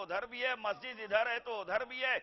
ادھر بھی ہے، مسجد ادھر ہے تو ادھر بھی ہے،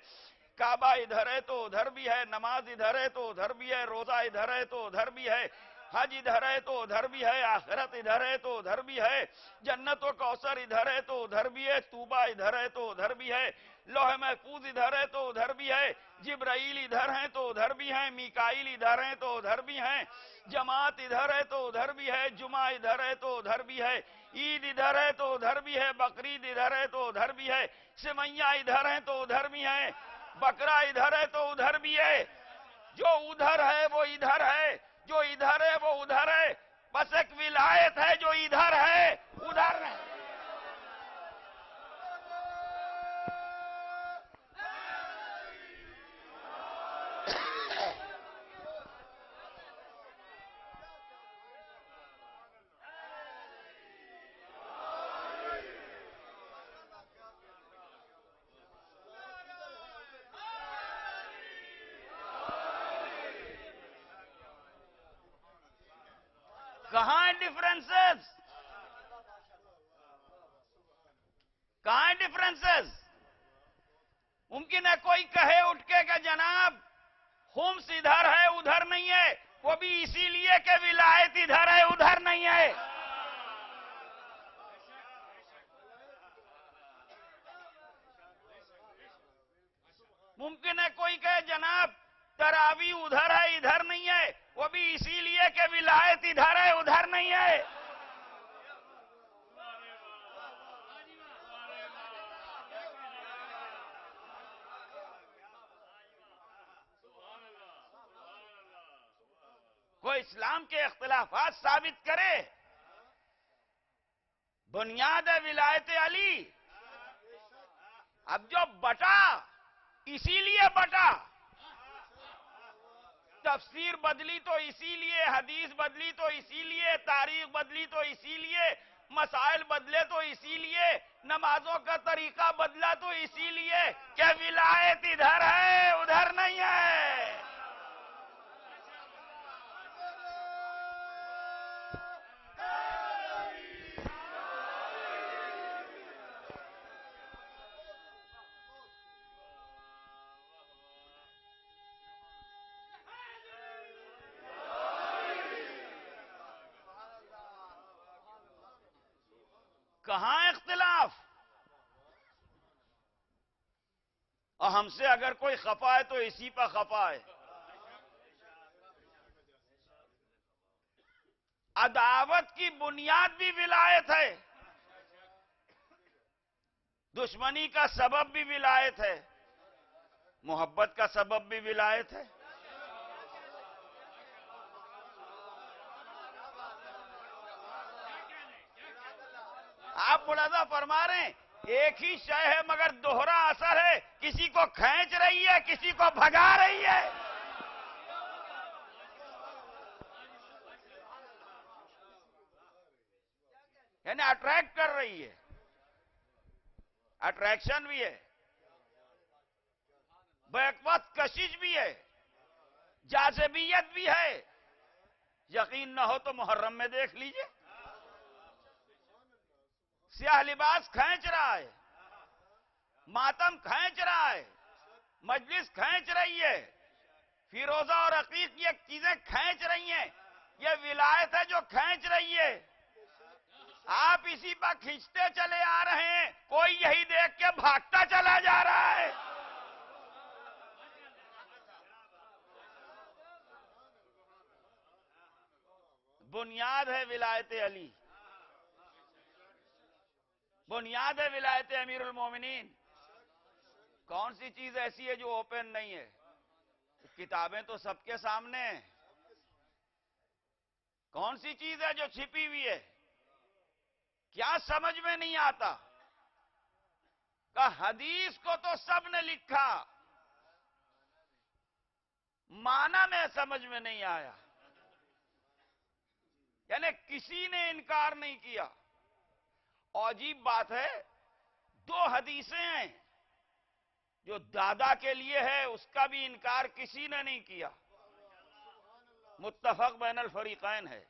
کعبہ ادھر ہے تو ادھر بھی ہے، نماز ادھر ہے تو ادھر بھی ہے، روزہ ادھر ہے تو ادھر بھی ہے، حج ادھر ہے تو ادھر بھی ہے، آخرت ادھر ہے تو ادھر بھی ہے، جنت و کوثر ادھر ہے تو ادھر بھی ہے، توبہ ادھر ہے تو ادھر بھی ہے، لوح محفوظ ادھر ہے تو ادھر بھی ہے، جبرائیل ادھر ہیں تو ادھر بھی ہیں، میکائیل ادھر ہیں تو ادھر بھی ہیں، جماعت ادھر ہے تو ادھر بھی ہے، جمعہ ادھر ہے تو ادھر بھی ہے، عید ادھر ہے تو ادھر بھی ہے، بقرعید ادھر ہے تو ادھر بھی ہے، سویاں ادھر ہیں تو ادھر بھی ہیں، بکرا ادھر ہے تو ادھر بھی ہے، جو ادھر ہے وہ ادھر ہے، جو ادھر ہے وہ ادھر ہے، بس ایک ولایت ہے جو ادھر ہے ادھر نہیں۔ کہاں ہیں ڈفرنسز؟ کہاں ہیں ڈفرنسز؟ ممکن ہے کوئی کہے اٹھ کے کہ جناب خمس ادھر ہے ادھر نہیں ہے، وہ بھی اسی لیے کہ ولایت ادھر ہے ادھر نہیں ہے۔ ممکن ہے کوئی کہے جناب تراوی ادھر ہے ادھر نہیں ہے، وہ بھی اسی لیے کہ ولایت ادھر ہے ادھر نہیں ہے۔ کوئی اسلام کے اختلافات ثابت کرے، بنیاد ہے ولایت علی۔ اب جو بٹا اسی لیے بٹا، تفسیر بدلی تو اسی لیے، حدیث بدلی تو اسی لیے، تاریخ بدلی تو اسی لیے، مسائل بدلے تو اسی لیے، نمازوں کا طریقہ بدلا تو اسی لیے کہ ولایت ادھر ہے ادھر نہیں ہے۔ کہاں اختلاف؟ اور ہم سے اگر کوئی خفا ہے تو اسی پر خفا ہے۔ عداوت کی بنیاد بھی ولایت ہے، دشمنی کا سبب بھی ولایت ہے، محبت کا سبب بھی ولایت ہے۔ آپ ملاحظہ فرما رہے ہیں ایک ہی شے ہے مگر دوہرا اثر ہے، کسی کو کھینچ رہی ہے کسی کو بھگا رہی ہے۔ یعنی اٹریکٹ کر رہی ہے، اٹریکشن بھی ہے، بیک وقت کشش بھی ہے، جاذبیت بھی ہے۔ یقین نہ ہو تو محرم میں دیکھ لیجئے، سیاہ لباس کھینچ رہا ہے، ماتم کھینچ رہا ہے، مجلس کھینچ رہی ہے، فیروزہ اور عقیق یہ چیزیں کھینچ رہی ہیں، یہ ولایت ہے جو کھینچ رہی ہے۔ آپ اسی پر کھینچتے چلے آ رہے ہیں، کوئی یہی دیکھ کے بھاگتا چلا جا رہا ہے۔ بنیاد ہے ولایت علی، بنیاد ہے ولایت امیر المومنین۔ کون سی چیز ایسی ہے جو اوپن نہیں ہے؟ کتابیں تو سب کے سامنے ہیں، کون سی چیز ہے جو چھپی ہوئی ہے؟ کیا سمجھ میں نہیں آتا کہ حدیث کو تو سب نے لکھا، معنی میں سمجھ میں نہیں آیا، یعنی کسی نے انکار نہیں کیا۔ اور عجیب بات ہے، دو حدیثیں ہیں جو دادا کے لیے ہے اس کا بھی انکار کسی نے نہیں کیا، متفق بین الفریقین ہے،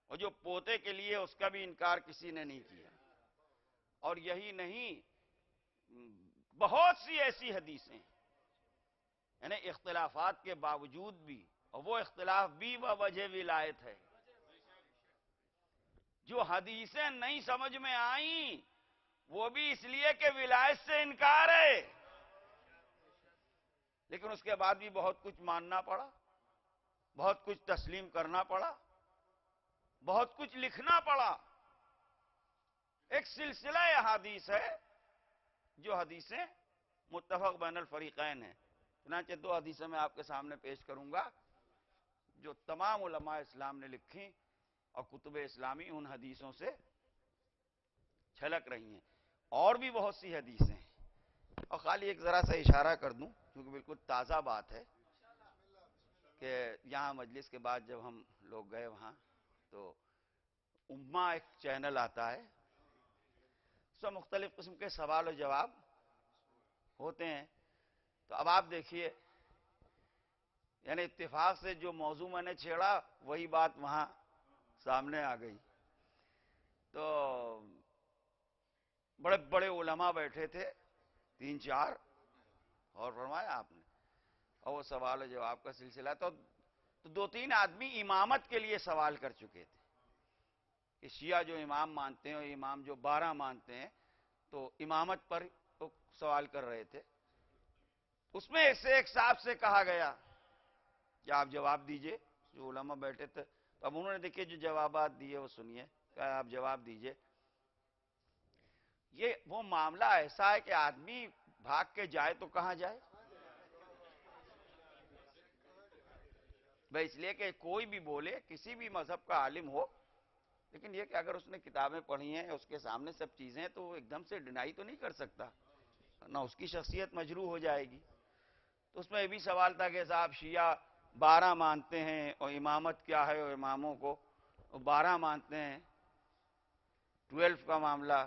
اور جو پوتے کے لیے اس کا بھی انکار کسی نے نہیں کیا۔ اور یہی نہیں، بہت سی ایسی حدیثیں یعنی اختلافات کے باوجود بھی، اور وہ اختلاف بھی بوجہ ولایت ہے، جو حدیثیں نہیں سمجھ میں آئیں وہ بھی اس لیے کہ ولایت سے انکار ہے، لیکن اس کے بعد بھی بہت کچھ ماننا پڑا، بہت کچھ تسلیم کرنا پڑا، بہت کچھ لکھنا پڑا۔ ایک سلسلہ احادیث ہے جو حدیثیں متفق بین الفریقین ہیں۔ چنانچہ دو حدیثیں میں آپ کے سامنے پیش کروں گا جو تمام علماء اسلام نے لکھی اور کتب اسلامی ان حدیثوں سے چھلک رہی ہیں، اور بھی بہت سی حدیثیں ہیں۔ اور خالی ایک ذرا سا اشارہ کر دوں کیونکہ بالکل تازہ بات ہے کہ یہاں مجلس کے بعد جب ہم لوگ گئے وہاں تو امہ ایک چینل آتا ہے، اس میں مختلف قسم کے سوال و جواب ہوتے ہیں۔ تو اب آپ دیکھیے، یعنی اتفاق سے جو موضوع میں نے چھیڑا وہی بات وہاں سامنے آ گئی۔ تو بڑے بڑے علماء بیٹھے تھے، 3-4، اور فرمایا آپ نے، اور وہ سوال و جواب کا سلسلہ تو 2-3 آدمی امامت کے لیے سوال کر چکے تھے کہ شیعہ جو امام مانتے ہیں اور امام جو 12 مانتے ہیں، تو امامت پر سوال کر رہے تھے۔ اس میں ایک صاحب سے کہا گیا کہ آپ جواب دیجئے، جو علماء بیٹھے تھے، تو اب انہوں نے دیکھیے جو جوابات دیے وہ سنیے، کہ آپ جواب دیجئے۔ یہ وہ معاملہ ایسا ہے کہ آدمی بھاگ کے جائے تو کہاں جائے؟ بھئی اس لیے کہ کوئی بھی بولے، کسی بھی مذہب کا عالم ہو، لیکن یہ کہ اگر اس نے کتابیں پڑھی ہیں، اس کے سامنے سب چیزیں، تو وہ ایک دم سے ڈینائی تو نہیں کر سکتا، نہ اس کی شخصیت مجروح ہو جائے گی۔ تو اس میں یہ بھی سوال تھا کہ صاحب شیعہ 12 مانتے ہیں اور امامت کیا ہے، اور اماموں کو 12 مانتے ہیں، 12 کا معاملہ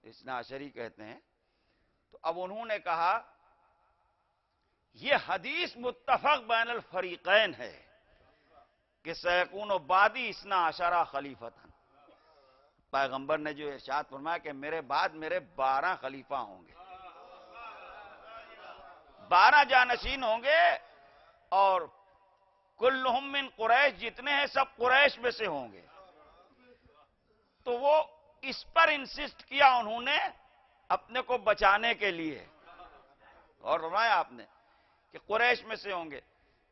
اثنا عشری کہتے ہیں۔ تو اب انہوں نے کہا یہ حدیث متفق بین الفریقین ہے کہ سیکون بعدی اثنا عشرہ خلیفتاً، پیغمبر نے جو ارشاد فرمایا کہ میرے بعد میرے 12 خلیفہ ہوں گے، 12 جانشین ہوں گے، اور کلہم من قریش، جتنے ہیں سب قریش میں سے ہوں گے۔ تو وہ اس پر انسسٹ کیا انہوں نے اپنے کو بچانے کے لیے، اور فرمایا آپ نے کہ قریش میں سے ہوں گے۔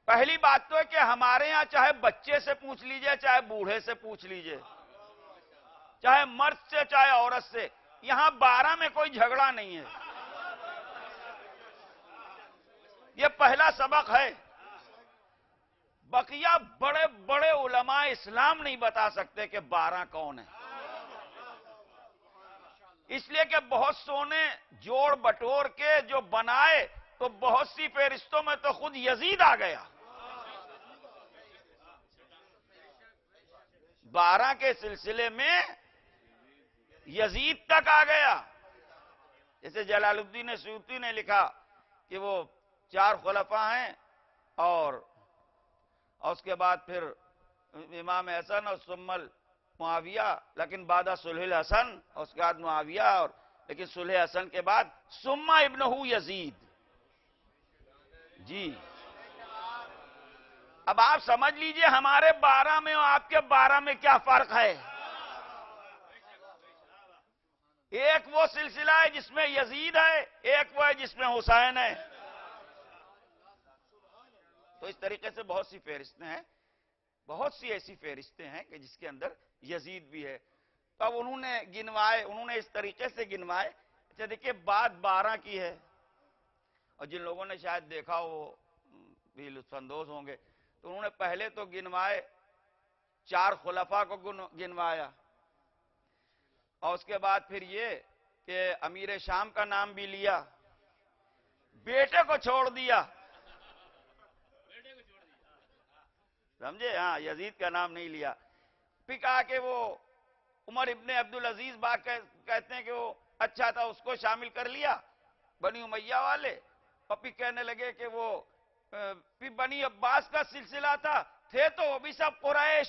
پہلی بات تو ہے کہ ہمارے ہاں چاہے بچے سے پوچھ لیجئے، چاہے بوڑھے سے پوچھ لیجئے، چاہے مرد سے چاہے عورت سے، یہاں 12 میں کوئی جھگڑا نہیں ہے۔ یہ پہلا سبق ہے۔ بقیہ بڑے بڑے علماء اسلام نہیں بتا سکتے کہ 12 کون ہیں، اس لیے کہ بہت سونے جوڑ بٹور کے جو بنائے، تو بہت سی فہرستوں میں تو خود یزید آ گیا، 12 کے سلسلے میں یزید تک آ گیا۔ جیسے جلال الدین سیوطی نے لکھا کہ وہ 4 خلفاء ہیں، اور اس کے بعد پھر امام حسن اور ثم معاویہ، لیکن بعد صلح الحسن، اور اس کے بعد معاویہ، اور لیکن صلح حسن کے بعد ثم ابنہ یزید۔ جی اب آپ سمجھ لیجئے ہمارے 12 میں اور آپ کے 12 میں کیا فرق ہے۔ ایک وہ سلسلہ ہے جس میں یزید ہے، ایک وہ ہے جس میں حسین ہے۔ تو اس طریقے سے بہت سی فہرستیں ہیں، بہت سی ایسی فہرستیں ہیں کہ جس کے اندر یزید بھی ہے۔ تو اب انہوں نے گنوائے، انہوں نے اس طریقے سے گنوائے۔ اچھا دیکھیے بات 12 کی ہے، اور جن لوگوں نے شاید دیکھا وہ بھی لطف اندوز ہوں گے، تو انہوں نے پہلے تو گنوائے، 4 خلفاء کو گنوایا، اور اس کے بعد پھر یہ کہ امیر شام کا نام بھی لیا، بیٹے کو چھوڑ دیا، سمجھے؟ ہاں، یزید کا نام نہیں لیا۔ پھر کہا کہ وہ عمر ابن عبدالعزیز باغ کہتے ہیں کہ وہ اچھا تھا، اس کو شامل کر لیا بنی امیہ والے، اور پھر کہنے لگے کہ وہ پھر بنی عباس کا سلسلہ تھا، تھے تو وہ بھی سب قریش،